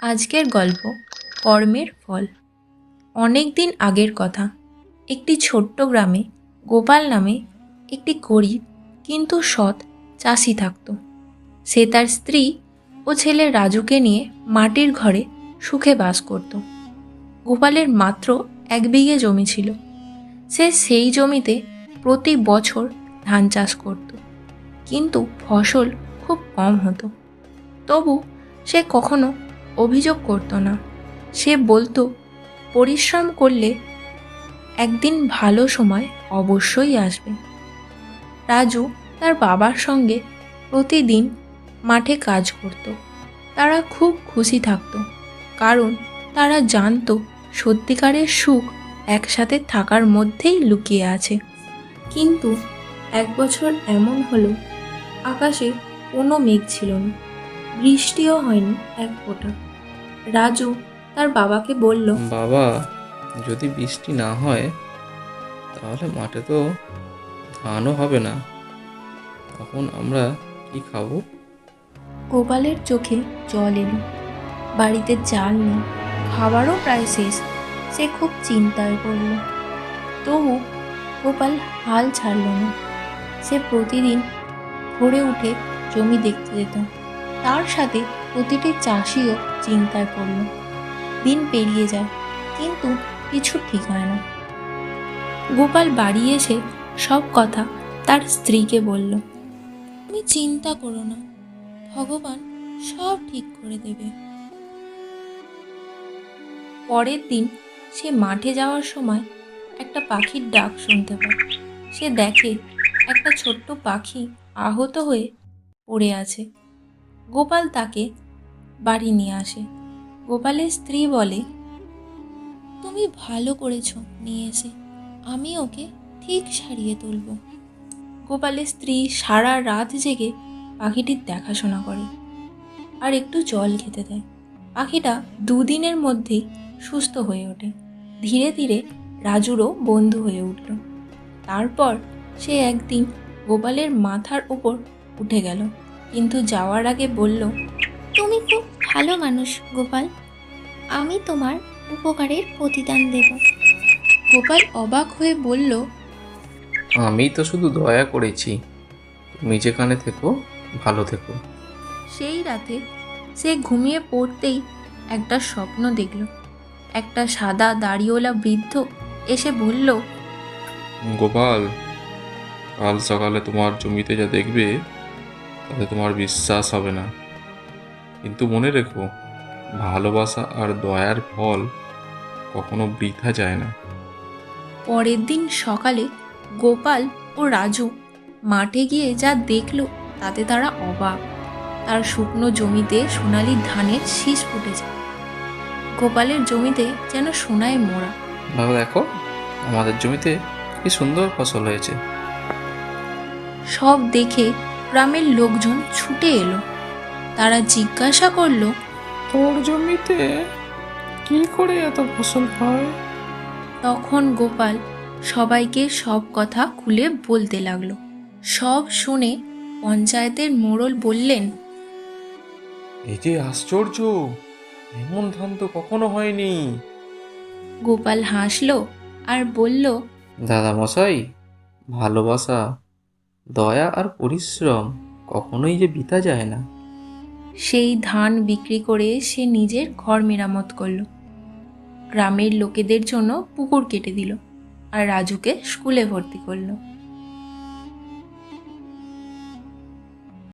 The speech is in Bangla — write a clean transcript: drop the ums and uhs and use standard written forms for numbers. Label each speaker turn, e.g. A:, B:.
A: আজকের গল্প কর্মের ফল। অনেক দিন আগের কথা। একটি ছোট্ট গ্রামে গোপাল নামে একটি গরিব কিন্তু সৎ চাষি থাকত। সে তার স্ত্রী ও ছেলে রাজুকে নিয়ে মাটির ঘরে সুখে বাস করত। গোপালের মাত্র 1 বিঘে জমি ছিল। সে সেই জমিতে প্রতি বছর ধান চাষ করত, কিন্তু ফসল খুব কম হতো। তবু সে কখনো অভিযোগ করতো না। সে বলতো, পরিশ্রম করলে একদিন ভালো সময় অবশ্যই আসবে। রাজু তার বাবার সঙ্গে প্রতিদিন মাঠে কাজ করত। তারা খুব খুশি থাকত, কারণ তারা জানতো সত্যিকারের সুখ একসাথে থাকার মধ্যেই লুকিয়ে আছে। কিন্তু এক বছর এমন হলো, আকাশে কোনো মেঘ ছিল না, বৃষ্টিও হয়নি এক ফোঁটা। রাজু তার বাবাকে বলল,
B: বাবা, যদি বৃষ্টি না হয় তাহলে মাঠে তো ধানও হবে না, তখন আমরা কি খাবো?
A: গোপালের চোখে জল এলো। বাড়িতে চাল নেই, খাবারও প্রায় শেষ। সে খুব চিন্তায় পড়ল। তবু গোপাল হাল ছাড়ল না। সে প্রতিদিন ভোরে উঠে জমি দেখতে যেত। তার সাথে প্রতিটি চাষিও চিন্তায় পড়ল। দিন পেরিয়ে যায়, কিন্তু কিছু ঠিক হয় না। গোপাল বাড়ি এসে সব কথা তার স্ত্রীকে বলল। তুমি চিন্তা করো না, ভগবান সব ঠিক করে দেবে। পরের দিন সে মাঠে যাওয়ার সময় একটা পাখির ডাক শুনতে পায়। সে দেখে একটা ছোট্ট পাখি আহত হয়ে পড়ে আছে। গোপাল তাকে বাড়ি নিয়ে আসে। গোপালের স্ত্রী বলে, তুমি ভালো করেছো নিয়ে এসে, আমি ওকে ঠিক সারিয়ে তুলব। গোপালের স্ত্রী সারা রাত জেগে পাখিটির দেখাশোনা করে আর একটু জল খেতে দেয়। পাখিটা 2 দিনের মধ্যেই সুস্থ হয়ে ওঠে। ধীরে ধীরে রাজুরও বন্ধু হয়ে উঠল। তারপর সে একদিন গোপালের মাথার ওপর উঠে গেল, কিন্তু যাওয়ার আগে বলল, তুমি খুব ভালো মানুষ গোপাল, আমি তোমার উপকারের প্রতিদান দেব। গোপাল অবাক হয়ে বলল,
B: আমি তো শুধু দয়া করেছি, তুমি যেখানে থেকো ভালো থেকো।
A: সেই রাতে সে ঘুমিয়ে পড়তেই একটা স্বপ্ন দেখল। একটা সাদা দাড়িওয়ালা বৃদ্ধ এসে বলল,
B: গোপাল, কাল সকালে তোমার জমিতে যা দেখবে তাতে তোমার বিশ্বাস হবে না, কিন্তু মনে রেখো, ভালোবাসা আর দয়ার ফল কখনো বৃথা যায় না।
A: পরের দিন সকালে গোপাল ও রাজু মাঠে গিয়ে যা দেখল তাতে তারা অবাক। তার শুকনো জমিতে সোনালি ধানের শীষ ফুটেছে। গোপালের জমিতে যেন সোনায় মোড়া।
B: বাবা দেখো, আমাদের জমিতে কি সুন্দর ফসল হয়েছে।
A: সব দেখে গ্রামের লোকজন ছুটে এলো। তারা জিজ্ঞাসা করলো,
B: তোর জমিতে কি করে এত ফসল হয়?
A: তখন গোপাল সবাইকে সব কথা খুলে বলতে লাগলো। সব শুনে পঞ্চায়েতের মোড়ল বললেন,
B: এই যে আশ্চর্য, এমন ধান তো কখনো হয়নি।
A: গোপাল হাসলো আর বলল,
B: দাদা মশাই, ভালোবাসা, দয়া আর পরিশ্রম কখনোই যে বৃথা যায় না।
A: সেই ধান বিক্রি করে সে নিজের ঘর মেরামত করলো, গ্রামের লোকেদের জন্য পুকুর কেটে দিল আর রাজুকে স্কুলে ভর্তি করলো।